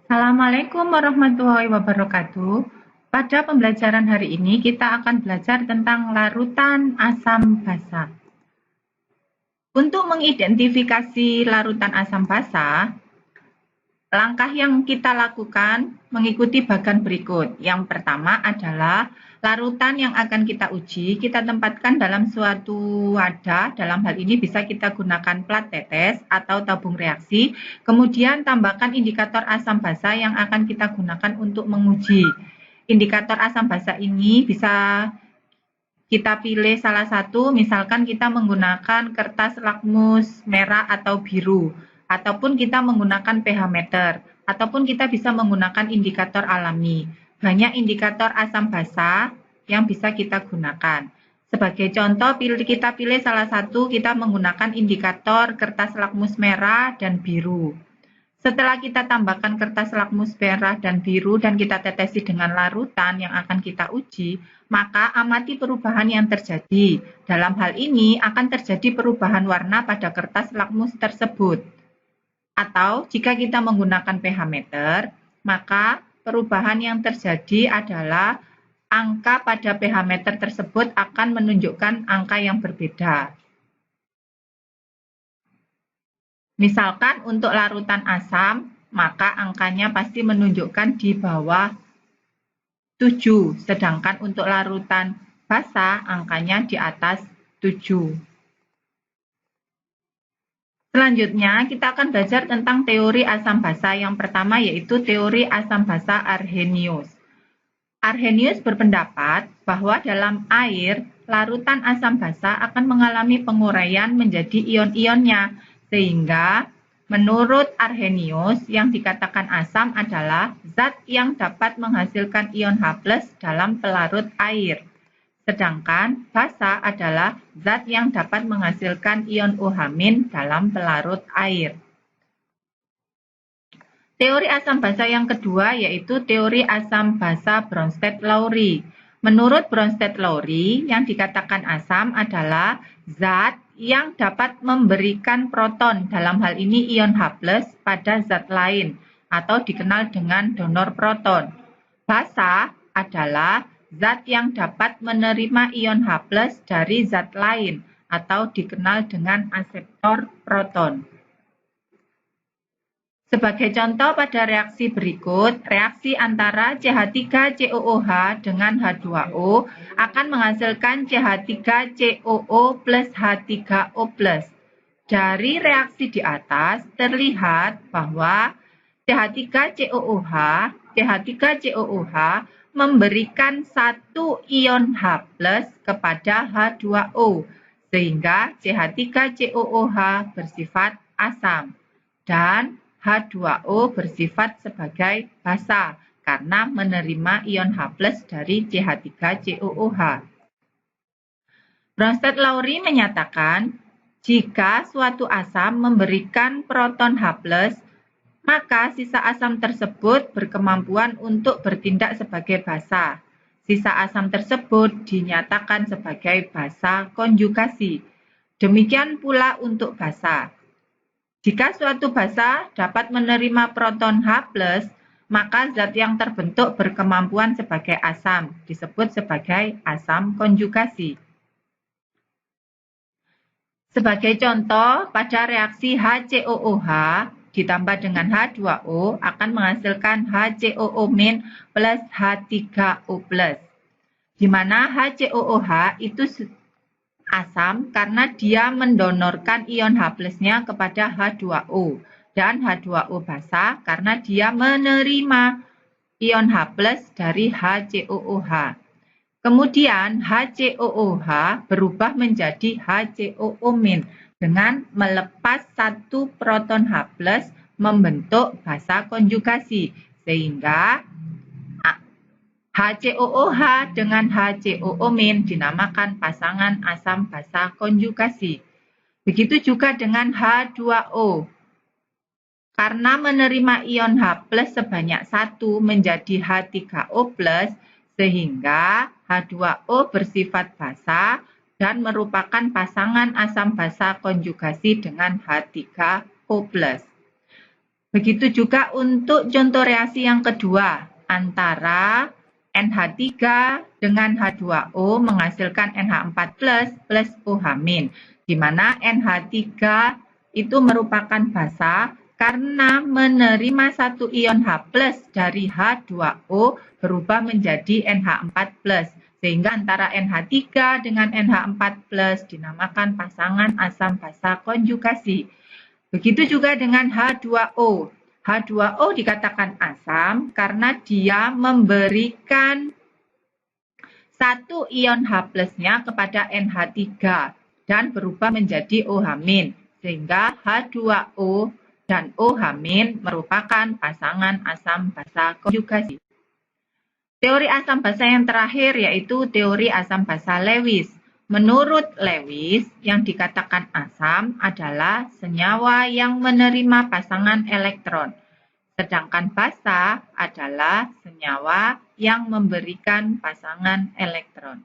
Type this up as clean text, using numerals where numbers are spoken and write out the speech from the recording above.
Assalamualaikum warahmatullahi wabarakatuh. Pada pembelajaran hari ini kita akan belajar tentang larutan asam basa. Untuk mengidentifikasi larutan asam basa, langkah yang kita lakukan mengikuti bagan berikut. Yang pertama adalah larutan yang akan kita uji, kita tempatkan dalam suatu wadah. Dalam hal ini bisa kita gunakan plat tetes atau tabung reaksi. Kemudian tambahkan indikator asam basa yang akan kita gunakan untuk menguji. Indikator asam basa ini bisa kita pilih salah satu, misalkan kita menggunakan kertas lakmus merah atau biru, ataupun kita menggunakan pH meter, ataupun kita bisa menggunakan indikator alami. Banyak indikator asam basa yang bisa kita gunakan. Sebagai contoh, kita pilih salah satu, kita menggunakan indikator kertas lakmus merah dan biru. Setelah kita tambahkan kertas lakmus merah dan biru dan kita tetesi dengan larutan yang akan kita uji, maka amati perubahan yang terjadi. Dalam hal ini akan terjadi perubahan warna pada kertas lakmus tersebut. Atau jika kita menggunakan pH meter, maka perubahan yang terjadi adalah angka pada pH meter tersebut akan menunjukkan angka yang berbeda. Misalkan untuk larutan asam, maka angkanya pasti menunjukkan di bawah 7, sedangkan untuk larutan basa angkanya di atas 7. Selanjutnya, kita akan belajar tentang teori asam basa. Yang pertama yaitu teori asam basa Arrhenius. Arrhenius berpendapat bahwa dalam air, larutan asam basa akan mengalami penguraian menjadi ion-ionnya, sehingga menurut Arrhenius yang dikatakan asam adalah zat yang dapat menghasilkan ion H+ dalam pelarut air. Sedangkan basa adalah zat yang dapat menghasilkan ion OH- dalam pelarut air. Teori asam basa yang kedua yaitu teori asam basa Bronsted-Lowry. Menurut Bronsted-Lowry, yang dikatakan asam adalah zat yang dapat memberikan proton, dalam hal ini ion H+, pada zat lain, atau dikenal dengan donor proton. Basa adalah zat yang dapat menerima ion H+ dari zat lain, atau dikenal dengan aseptor proton. Sebagai contoh pada reaksi berikut, reaksi antara CH3COOH dengan H2O akan menghasilkan CH3COO plus H3O+. Dari reaksi di atas terlihat bahwa CH3COOH memberikan satu ion H+ kepada H2O, sehingga CH3COOH bersifat asam dan H2O bersifat sebagai basa karena menerima ion H+ dari CH3COOH. Bronsted-Lowry menyatakan, jika suatu asam memberikan proton H+, maka sisa asam tersebut berkemampuan untuk bertindak sebagai basa. Sisa asam tersebut dinyatakan sebagai basa konjugasi. Demikian pula untuk basa. Jika suatu basa dapat menerima proton H+, maka zat yang terbentuk berkemampuan sebagai asam, disebut sebagai asam konjugasi. Sebagai contoh, pada reaksi HCOOH ditambah dengan H2O akan menghasilkan HCOO- plus H3O+, di mana HCOOH itu asam karena dia mendonorkan ion H+-nya kepada H2O, dan H2O basa karena dia menerima ion H+ dari HCOOH. Kemudian HCOOH berubah menjadi HCOO- dengan melepas satu proton H+ membentuk basa konjugasi, sehingga HCOOH dengan HCOO- dinamakan pasangan asam basa konjugasi. Begitu juga dengan H2O. Karena menerima ion H+ sebanyak 1 menjadi H3O+, sehingga H2O bersifat basa dan merupakan pasangan asam basa konjugasi dengan H3O+. Begitu juga untuk contoh reaksi yang kedua, antara NH3 dengan H2O menghasilkan NH4+ plus OH-, di mana NH3 itu merupakan basa karena menerima satu ion H+ dari H2O berubah menjadi NH4+, sehingga antara NH3 dengan NH4+ dinamakan pasangan asam basa konjugasi. Begitu juga dengan H2O. H2O dikatakan asam karena dia memberikan satu ion H+-nya kepada NH3 dan berubah menjadi OH-, sehingga H2O dan OH- merupakan pasangan asam basa konjugasi. Teori asam basa yang terakhir yaitu teori asam basa Lewis. Menurut Lewis, yang dikatakan asam adalah senyawa yang menerima pasangan elektron, sedangkan basa adalah senyawa yang memberikan pasangan elektron.